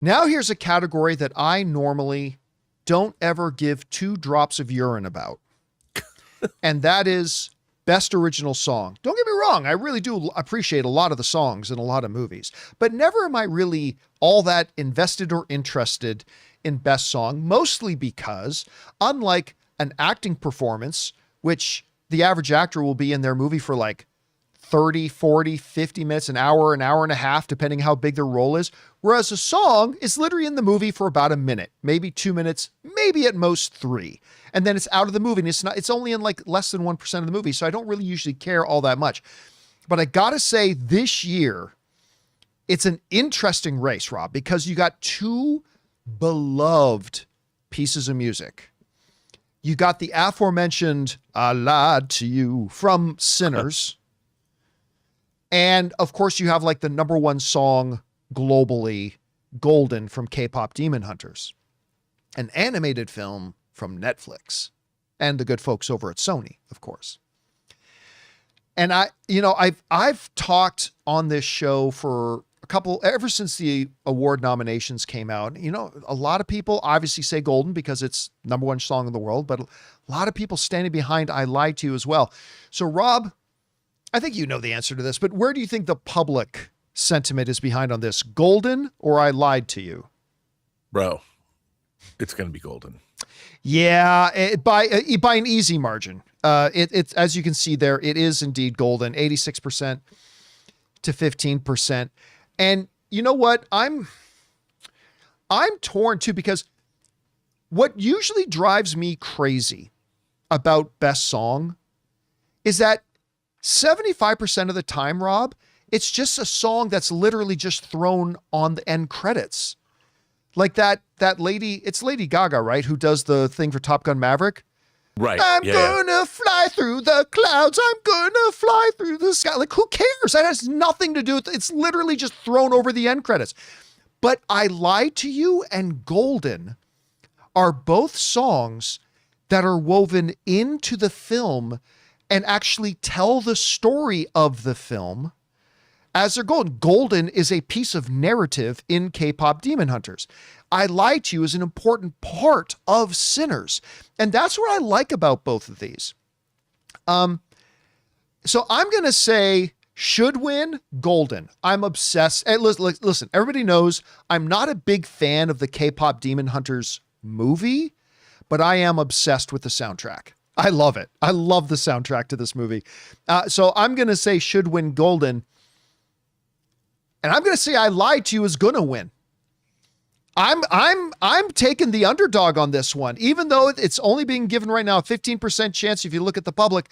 Now here's a category that I normally don't ever give 2 drops of urine about. And that is best original song. Don't get me wrong. I really do appreciate a lot of the songs in a lot of movies, but never am I really all that invested or interested in best song, mostly because unlike an acting performance, which the average actor will be in their movie for like 30, 40, 50 minutes, an hour and a half, depending how big their role is. Whereas a song is literally in the movie for about a minute, maybe 2 minutes, maybe at most 3. And then it's out of the movie. And it's only in like less than 1% of the movie. So I don't really usually care all that much. But I gotta say this year, it's an interesting race, Rob, because you got 2 beloved pieces of music. You got the aforementioned I Lied to You from Sinners. And of course, you have like the number 1 song globally, Golden from K-pop Demon Hunters, an animated film from Netflix and the good folks over at Sony, of course. And I've talked on this show for ever since the award nominations came out. A lot of people obviously say Golden because it's number 1 song in the world, but a lot of people standing behind I Lied to You as well. So Rob, I think you know the answer to this, but where do you think the public sentiment is behind on this? Golden or I Lied to You? Bro, it's going to be Golden. Yeah, by an easy margin. It's as you can see there, it is indeed Golden, 86% to 15%. And you know what? I'm torn too, because what usually drives me crazy about best song is that 75% of the time, Rob, it's just a song that's literally just thrown on the end credits. Like that lady, it's Lady Gaga, right? Who does the thing for Top Gun Maverick? Right. I'm gonna fly through the clouds. I'm gonna fly through the sky. Like, who cares? That has nothing to do with it. It's literally just thrown over the end credits. But I Lied to You and Golden are both songs that are woven into the film and actually tell the story of the film as they're golden. Golden is a piece of narrative in K-pop Demon Hunters. I Lied to You is an important part of Sinners. And that's what I like about both of these. So I'm going to say should win Golden. I'm obsessed. And listen, everybody knows I'm not a big fan of the K-pop Demon Hunters movie, but I am obsessed with the soundtrack. I love it. I love the soundtrack to this movie. So I'm going to say should win Golden. And I'm going to say I Lied to You is going to win. I'm taking the underdog on this one, even though it's only being given right now a 15% chance. If you look at the public,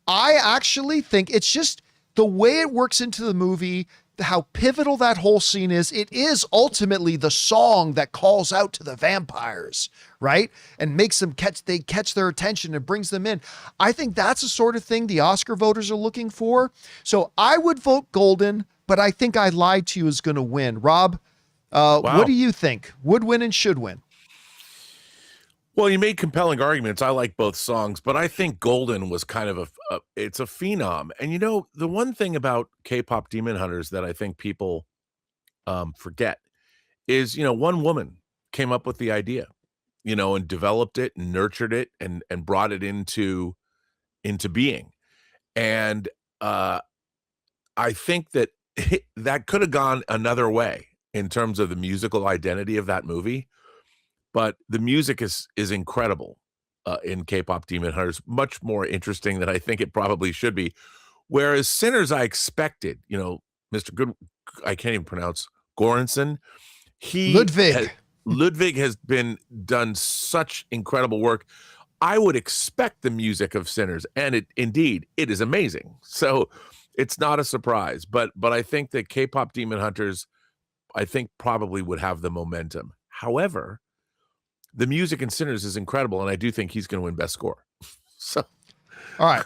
I actually think it's just the way it works into the movie, how pivotal that whole scene is. It is ultimately the song that calls out to the vampires, right? And makes them catch their attention and brings them in. I think that's the sort of thing the Oscar voters are looking for. So I would vote Golden, but I think I Lied to You is going to win. Rob, Wow. What do you think? Would win and should win? Well, you made compelling arguments. I like both songs, but I think Golden was kind of it's a phenom. And the one thing about K-pop Demon Hunters that I think people forget is, one woman came up with the idea, and developed it and nurtured it and brought it into being. And I think that that could have gone another way in terms of the musical identity of that movie. But the music is incredible in K-pop Demon Hunters, much more interesting than I think it probably should be. Whereas Sinners, I expected, Mr. Good, I can't even pronounce Göransson. Ludwig has done such incredible work. I would expect the music of Sinners, and it is amazing. So it's not a surprise. But I think that K-pop Demon Hunters, I think probably would have the momentum. However, the music in Sinners is incredible, and I do think he's going to win Best Score. So, all right.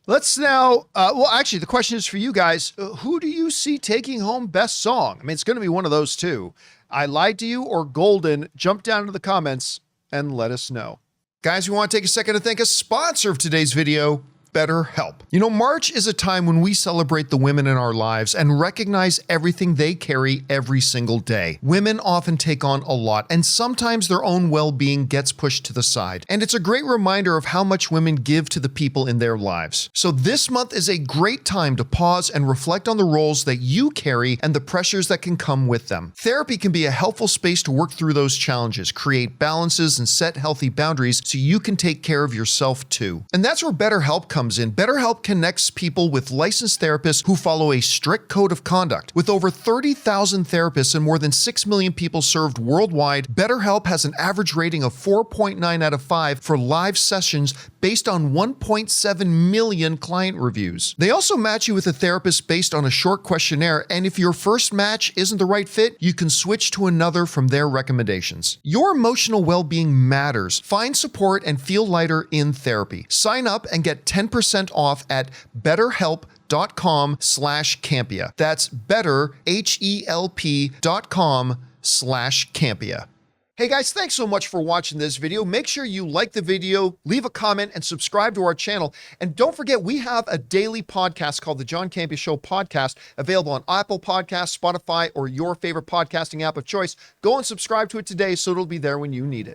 Let's now, actually, the question is for you guys. Who do you see taking home Best Song? I mean, it's going to be one of those two. I Lied to You or Golden? Jump down into the comments and let us know. Guys, we want to take a second to thank a sponsor of today's video, BetterHelp. You know, March is a time when we celebrate the women in our lives and recognize everything they carry every single day. Women often take on a lot, and sometimes their own well-being gets pushed to the side. And it's a great reminder of how much women give to the people in their lives. So this month is a great time to pause and reflect on the roles that you carry and the pressures that can come with them. Therapy can be a helpful space to work through those challenges, create balances, and set healthy boundaries so you can take care of yourself too. And that's where BetterHelp comes in. BetterHelp connects people with licensed therapists who follow a strict code of conduct. With over 30,000 therapists and more than 6 million people served worldwide, BetterHelp has an average rating of 4.9 out of 5 for live sessions based on 1.7 million client reviews. They also match you with a therapist based on a short questionnaire, and if your first match isn't the right fit, you can switch to another from their recommendations. Your emotional well-being matters. Find support and feel lighter in therapy. Sign up and get 10% off at betterhelp.com/Campea. That's betterhelp.com/Campea. Hey guys, thanks so much for watching this video. Make sure you like the video, leave a comment, and subscribe to our channel. And don't forget, we have a daily podcast called the John Campea Show podcast, available on Apple Podcasts, Spotify, or your favorite podcasting app of choice. Go and subscribe to it today so it'll be there when you need it.